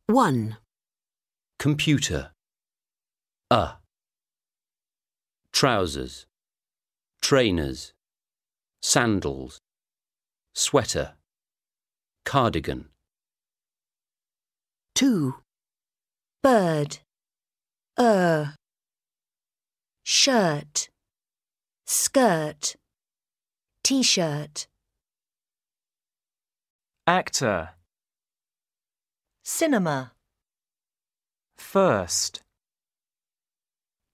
1. Computer. Trousers. Trainers. Sandals. Sweater. Cardigan. 2. Bird. Shirt. Skirt. T-shirt. Actor. Cinema. First.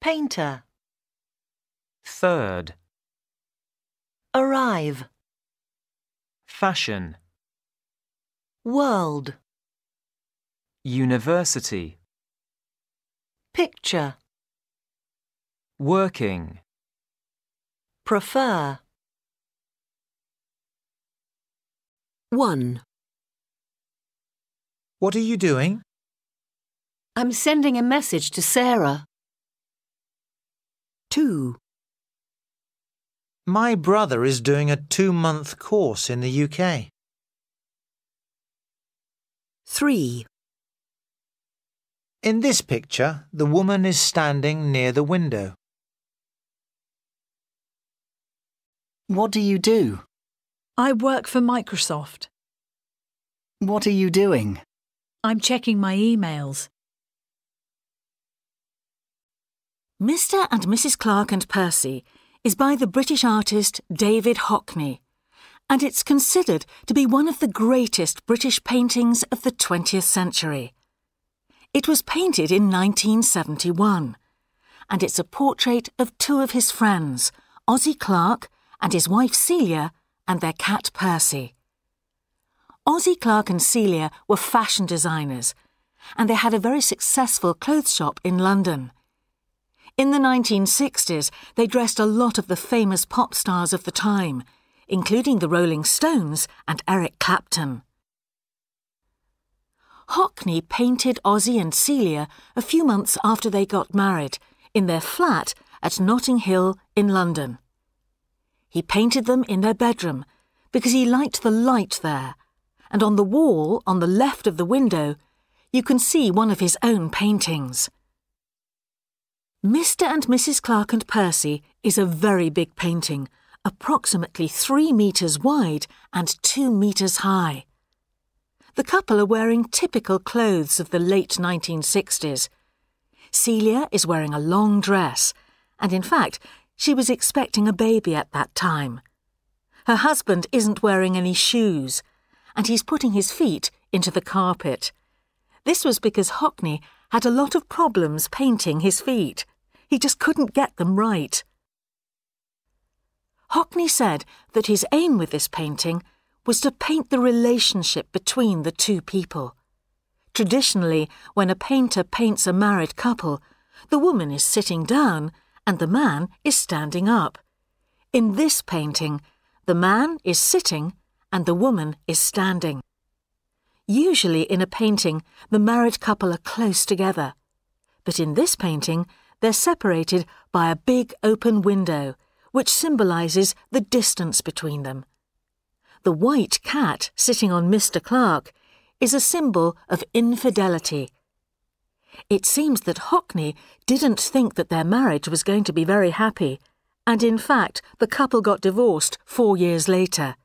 Painter. Third. Arrive. Fashion. World. University. Picture. Working. Prefer. 1. What are you doing? I'm sending a message to Sarah. 2. My brother is doing a 2-month course in the UK. 3. In this picture, the woman is standing near the window. What do you do? I work for Microsoft. What are you doing? I'm checking my emails. Mr. and Mrs. Clark and Percy is by the British artist David Hockney, and it's considered to be one of the greatest British paintings of the 20th century. It was painted in 1971, and it's a portrait of two of his friends, Ozzie Clark and his wife Celia, and their cat Percy. Ozzie Clark and Celia were fashion designers, and they had a very successful clothes shop in London. In the 1960s, they dressed a lot of the famous pop stars of the time, including the Rolling Stones and Eric Clapton. Hockney painted Ozzie and Celia a few months after they got married in their flat at Notting Hill in London. He painted them in their bedroom because he liked the light there, and on the wall on the left of the window you can see one of his own paintings. Mr. and Mrs. Clark and Percy is a very big painting, approximately 3 metres wide and 2 metres high. The couple are wearing typical clothes of the late 1960s. Celia is wearing a long dress, and in fact, she was expecting a baby at that time. Her husband isn't wearing any shoes, and he's putting his feet into the carpet. This was because Hockney had a lot of problems painting his feet. He just couldn't get them right. Hockney said that his aim with this painting was to paint the relationship between the two people. Traditionally, when a painter paints a married couple, the woman is sitting down and the man is standing up. In this painting, the man is sitting and the woman is standing. Usually in a painting, the married couple are close together. But in this painting, they're separated by a big open window, which symbolises the distance between them. The white cat sitting on Mr. Clark is a symbol of infidelity. It seems that Hockney didn't think that their marriage was going to be very happy, and in fact the couple got divorced 4 years later.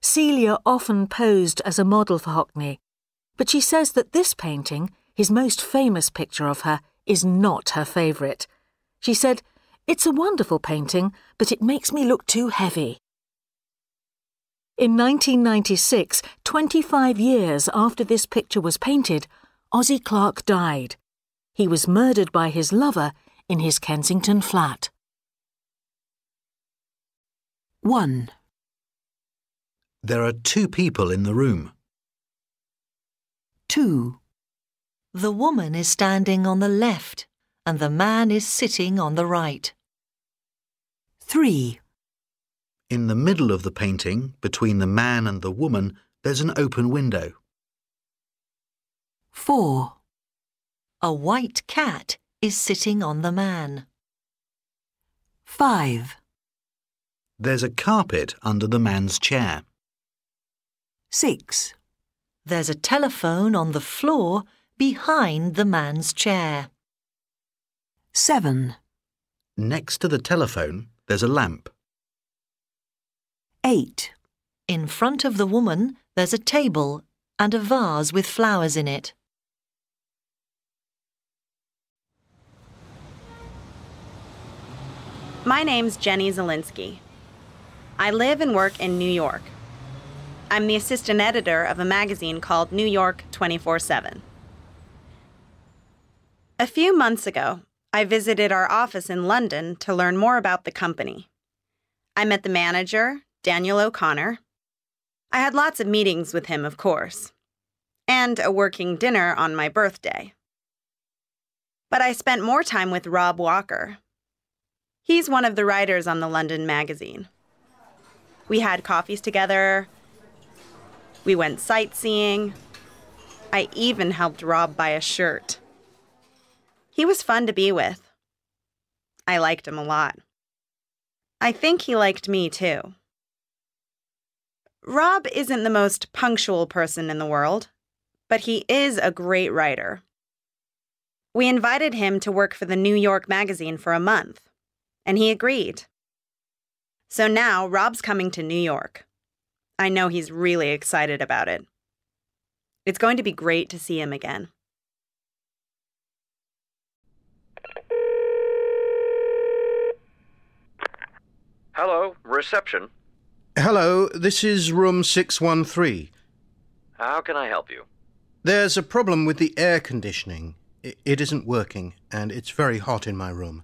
Celia often posed as a model for Hockney, but she says that this painting, his most famous picture of her, is not her favourite. She said, "It's a wonderful painting, but it makes me look too heavy." In 1996, 25 years after this picture was painted, Ozzie Clark died. He was murdered by his lover in his Kensington flat. 1. There are 2 people in the room. 2. The woman is standing on the left and the man is sitting on the right. 3. In the middle of the painting, between the man and the woman, there's an open window. 4. A white cat is sitting on the man. 5. There's a carpet under the man's chair. 6. There's a telephone on the floor behind the man's chair. 7. Next to the telephone, there's a lamp. 8. In front of the woman, there's a table and a vase with flowers in it. My name's Jenny Zielinski. I live and work in New York. I'm the assistant editor of a magazine called New York 24/7. A few months ago, I visited our office in London to learn more about the company. I met the manager, Daniel O'Connor. I had lots of meetings with him, of course, and a working dinner on my birthday. But I spent more time with Rob Walker. He's one of the writers on the London magazine. We had coffees together. We went sightseeing. I even helped Rob buy a shirt. He was fun to be with. I liked him a lot. I think he liked me too. Rob isn't the most punctual person in the world, but he is a great writer. We invited him to work for the New York magazine for a month, and he agreed. So now Rob's coming to New York. I know he's really excited about it. It's going to be great to see him again. Hello, reception. Hello, this is room 613. How can I help you? There's a problem with the air conditioning. It isn't working, and it's very hot in my room.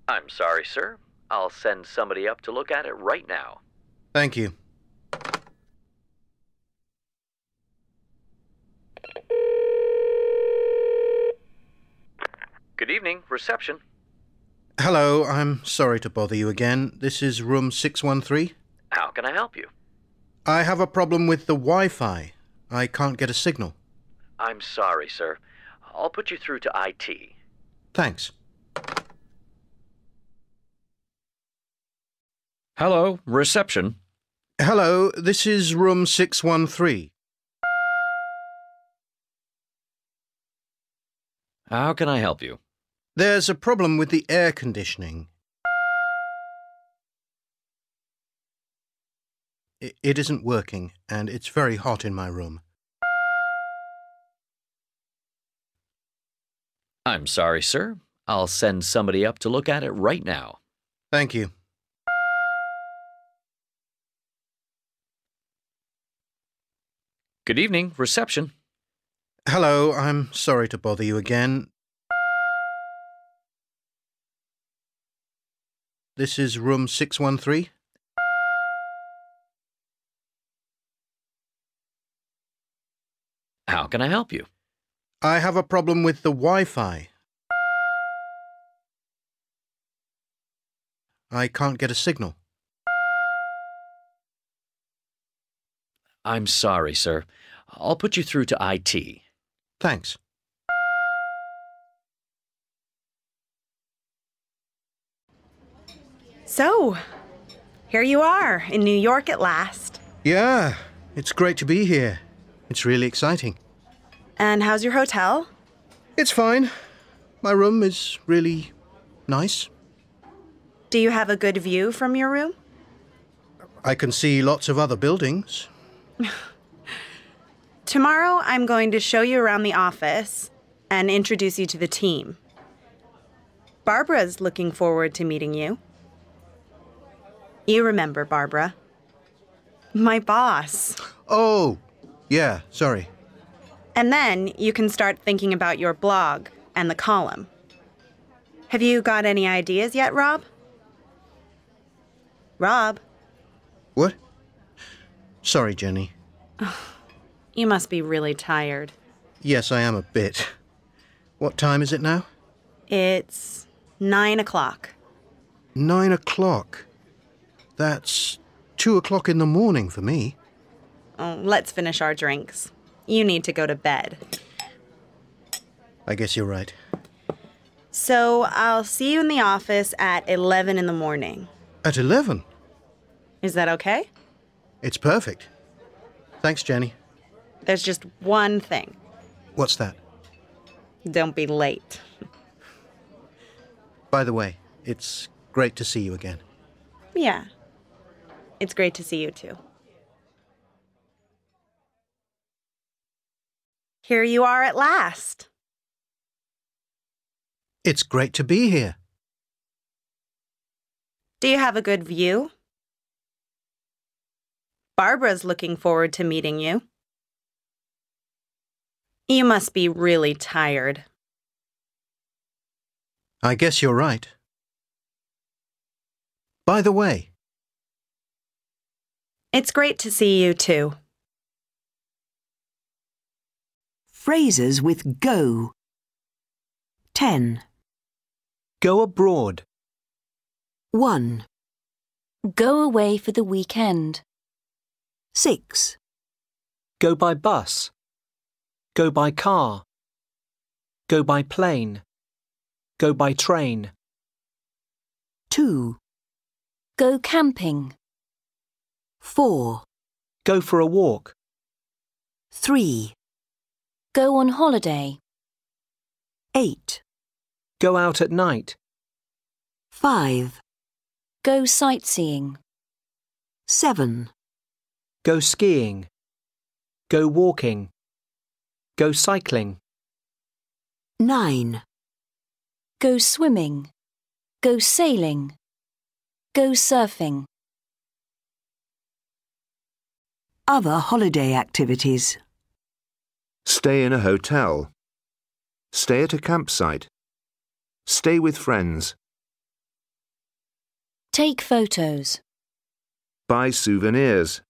I'm sorry, sir. I'll send somebody up to look at it right now. Thank you. Good evening, reception. Hello, I'm sorry to bother you again. This is room 613. How can I help you? I have a problem with the Wi-Fi. I can't get a signal. I'm sorry, sir. I'll put you through to IT. Thanks. Hello, reception. Hello, this is room 613. How can I help you? There's a problem with the air conditioning. It isn't working, and it's very hot in my room. I'm sorry, sir. I'll send somebody up to look at it right now. Thank you. Good evening, reception. Hello, I'm sorry to bother you again. This is room 613. How can I help you? I have a problem with the Wi-Fi. I can't get a signal. I'm sorry, sir. I'll put you through to IT. Thanks. So, here you are in New York at last. Yeah, it's great to be here. It's really exciting. And how's your hotel? It's fine. My room is really nice. Do you have a good view from your room? I can see lots of other buildings. Tomorrow I'm going to show you around the office and introduce you to the team. Barbara's looking forward to meeting you. You remember Barbara. My boss. Oh, yeah, sorry. And then you can start thinking about your blog and the column. Have you got any ideas yet, Rob? Rob? What? Sorry, Jenny. You must be really tired. Yes, I am a bit. What time is it now? It's 9 o'clock. 9 o'clock? That's 2 o'clock in the morning for me. Oh, let's finish our drinks. You need to go to bed. I guess you're right. So I'll see you in the office at 11 in the morning. At 11? Is that okay? It's perfect. Thanks, Jenny. There's just one thing. What's that? Don't be late. By the way, it's great to see you again. Yeah. It's great to see you too. Here you are at last. It's great to be here. Do you have a good view? Barbara's looking forward to meeting you. You must be really tired. I guess you're right. By the way, it's great to see you too. Phrases with go. 10. Go abroad. 1. Go away for the weekend. 6. Go by bus. Go by car. Go by plane. Go by train. 2. Go camping. 4. Go for a walk. 3. Go on holiday. 8. Go out at night. 5. Go sightseeing. 7. Go skiing. Go walking. Go cycling. 9. Go swimming. Go sailing. Go surfing. Other holiday activities. Stay in a hotel. Stay at a campsite. Stay with friends. Take photos. Buy souvenirs.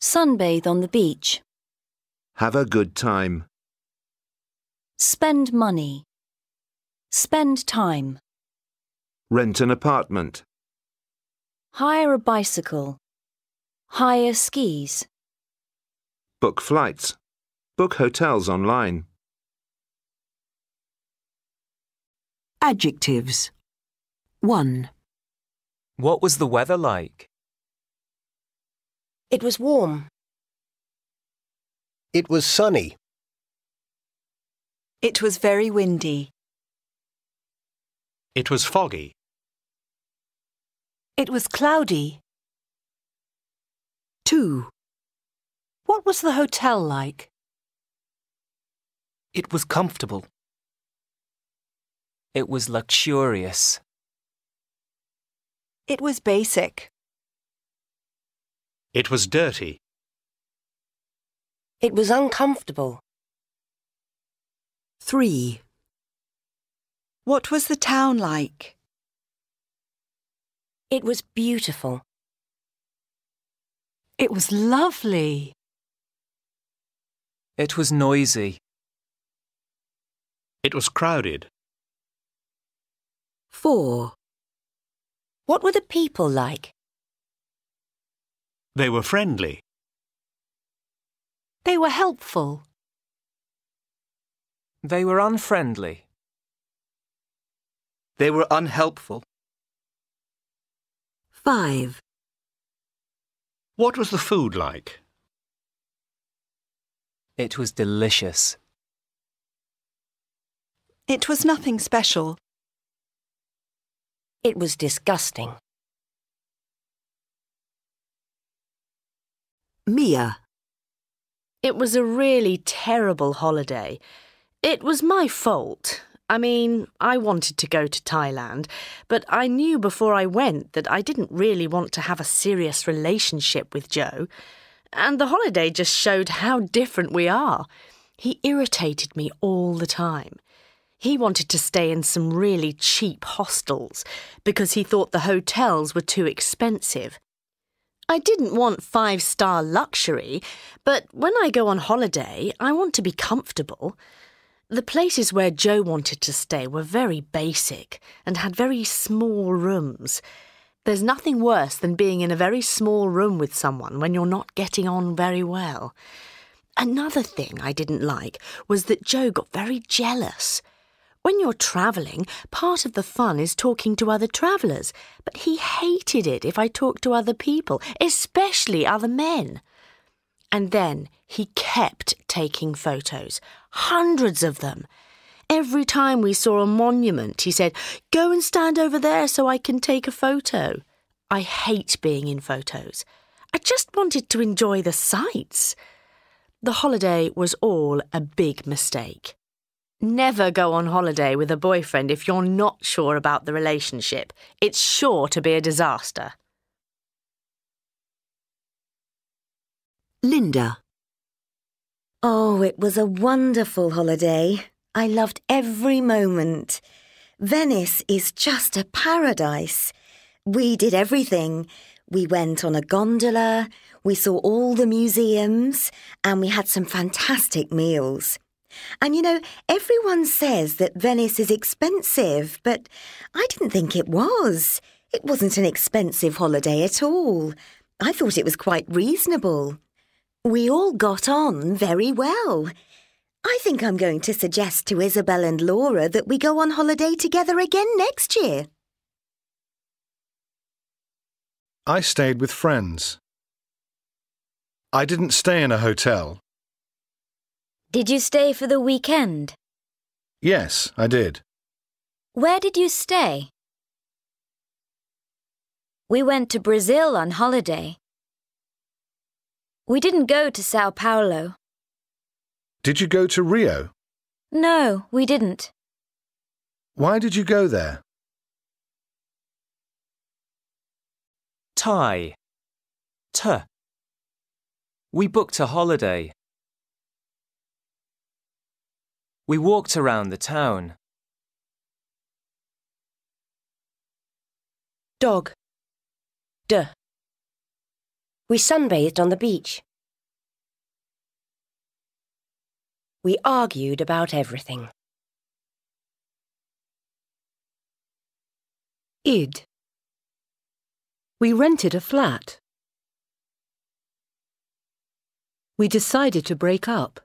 Sunbathe on the beach. Have a good time. Spend money. Spend time. Rent an apartment. Hire a bicycle. Hire skis. Book flights. Book hotels online. Adjectives. 1. What was the weather like? It was warm. It was sunny. It was very windy. It was foggy. It was cloudy. 2. What was the hotel like? It was comfortable. It was luxurious. It was basic. It was dirty. It was uncomfortable. 3. What was the town like? It was beautiful. It was lovely. It was noisy. It was crowded. 4. What were the people like? They were friendly. They were helpful. They were unfriendly. They were unhelpful. 5. What was the food like? It was delicious. It was nothing special. It was disgusting. Mia. It was a really terrible holiday. It was my fault. I mean, I wanted to go to Thailand, but I knew before I went that I didn't really want to have a serious relationship with Joe. And the holiday just showed how different we are. He irritated me all the time. He wanted to stay in some really cheap hostels because he thought the hotels were too expensive. I didn't want 5-star luxury, but when I go on holiday, I want to be comfortable. The places where Joe wanted to stay were very basic and had very small rooms. There's nothing worse than being in a very small room with someone when you're not getting on very well. Another thing I didn't like was that Joe got very jealous. When you're travelling, part of the fun is talking to other travellers, but he hated it if I talked to other people, especially other men. And then he kept taking photos, hundreds of them. Every time we saw a monument, he said, "Go and stand over there so I can take a photo." I hate being in photos. I just wanted to enjoy the sights. The holiday was all a big mistake. Never go on holiday with a boyfriend if you're not sure about the relationship. It's sure to be a disaster. Linda. Oh, it was a wonderful holiday. I loved every moment. Venice is just a paradise. We did everything. We went on a gondola, we saw all the museums, and we had some fantastic meals. And you know, everyone says that Venice is expensive, but I didn't think it was. It wasn't an expensive holiday at all. I thought it was quite reasonable. We all got on very well. I think I'm going to suggest to Isabel and Laura that we go on holiday together again next year. I stayed with friends. I didn't stay in a hotel. Did you stay for the weekend? Yes, I did. Where did you stay? We went to Brazil on holiday. We didn't go to Sao Paulo. Did you go to Rio? No, we didn't. Why did you go there? Tie. T. We booked a holiday. We walked around the town. Dog. D. We sunbathed on the beach. We argued about everything. Id. We rented a flat. We decided to break up.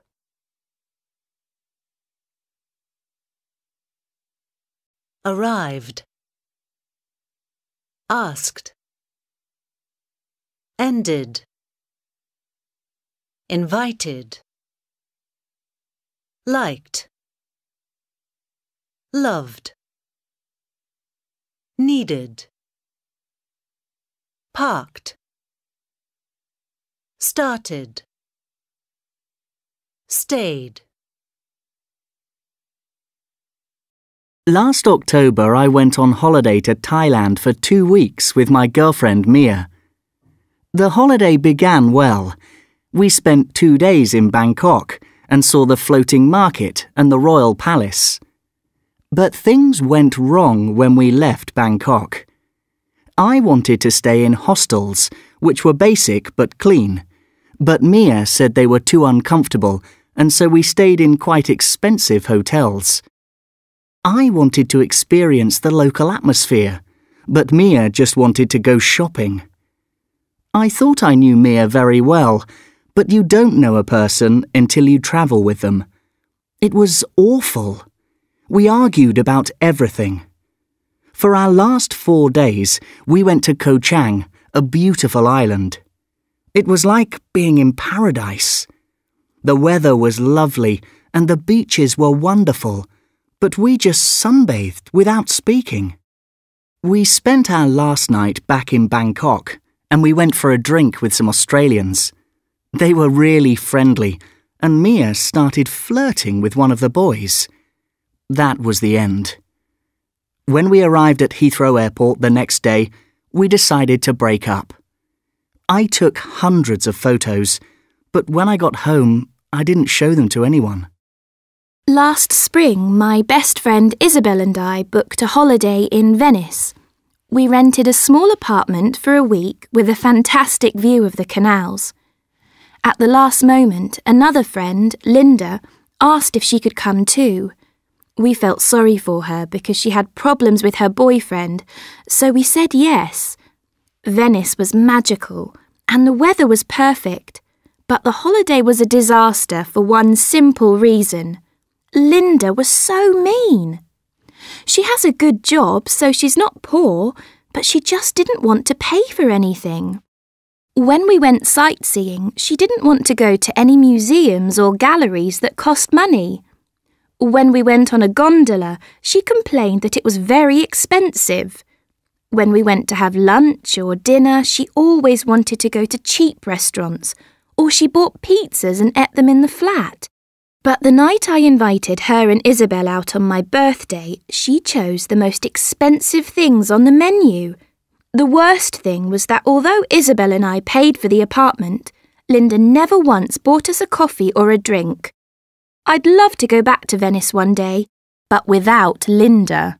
Arrived. Asked. Ended. Invited. Liked. Loved. Needed. Parked. Started. Stayed. Last October I went on holiday to Thailand for 2 weeks with my girlfriend Mia. The holiday began well. We spent 2 days in Bangkok and saw the floating market and the royal palace. But things went wrong when we left Bangkok. I wanted to stay in hostels, which were basic but clean, but Mia said they were too uncomfortable, and so we stayed in quite expensive hotels. I wanted to experience the local atmosphere, but Mia just wanted to go shopping. I thought I knew Mia very well, but you don't know a person until you travel with them. It was awful. We argued about everything. For our last 4 days, we went to Koh Chang, a beautiful island. It was like being in paradise. The weather was lovely and the beaches were wonderful, but we just sunbathed without speaking. We spent our last night back in Bangkok and we went for a drink with some Australians. They were really friendly and Mia started flirting with one of the boys. That was the end. When we arrived at Heathrow Airport the next day, we decided to break up. I took hundreds of photos, but when I got home, I didn't show them to anyone. Last spring, my best friend Isabel and I booked a holiday in Venice. We rented a small apartment for a week with a fantastic view of the canals. At the last moment, another friend, Linda, asked if she could come too. We felt sorry for her because she had problems with her boyfriend, so we said yes. Venice was magical and the weather was perfect, but the holiday was a disaster for one simple reason. Linda was so mean. She has a good job, so she's not poor, but she just didn't want to pay for anything. When we went sightseeing, she didn't want to go to any museums or galleries that cost money. When we went on a gondola, she complained that it was very expensive. When we went to have lunch or dinner, she always wanted to go to cheap restaurants, or she bought pizzas and ate them in the flat. But the night I invited her and Isabel out on my birthday, she chose the most expensive things on the menu. The worst thing was that although Isabel and I paid for the apartment, Linda never once bought us a coffee or a drink. I'd love to go back to Venice one day, but without Linda.